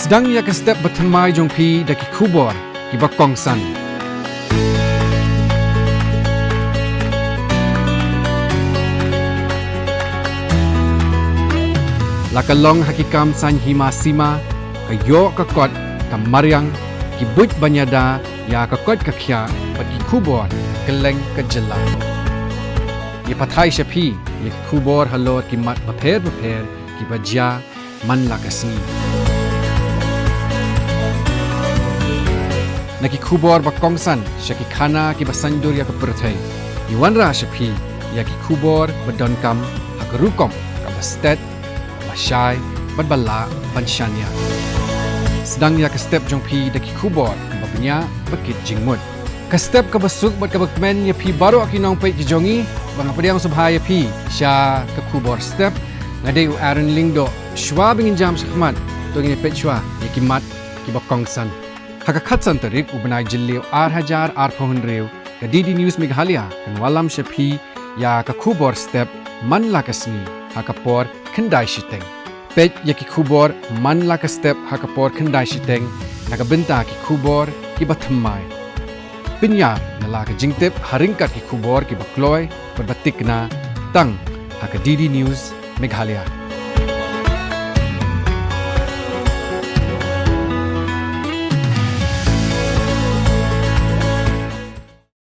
Sdang ya ke step bertemai jong pi daki Khubor ki bakong san. Lakalong hakikam san hima sima ka yo ka kot ka maryang ki buj banyada ya ka kot ka khya baki Khubor keleng ka Jylliew. Ye pathai shapi ye Khubor halor ki mat bapher ki baja man la ka Sngi. Naki Khubor bakong san shaki khana ki basandur ya ka perthai. Iwan ra shapi ya ki Khubor badonkam hakarukom ka bastet Syai, badbala, bansyanya. Sdang ya ke step jong pi daki Khubor, babanya bekit jingmut. Ke step ke besuk buat ke bekmen ya pi baru aki nong pei jongi, bang apa dia subhaya pi, sya ke Khubor Step, ngade u Aaron Lingdo, shwa bingin jam sakmat, tu ngine pei shwa, ya kimat, ki bakong san. Haka khatsan tarik u bnai Jylliew 8,000 800 ke DD News Meghalaya, kan walam syapi ya ke Khubor Step, man la ke Sngi. Hakapor kendai shiteng. Pej ya ki Khubor man la ka step hakapor kendai shiteng nakabenta ki Khubor ki bathamai. Pinyar na la ka jingtip haringkat ki Khubor ki bakloy berbatik na tang haka DD News Meghalaya.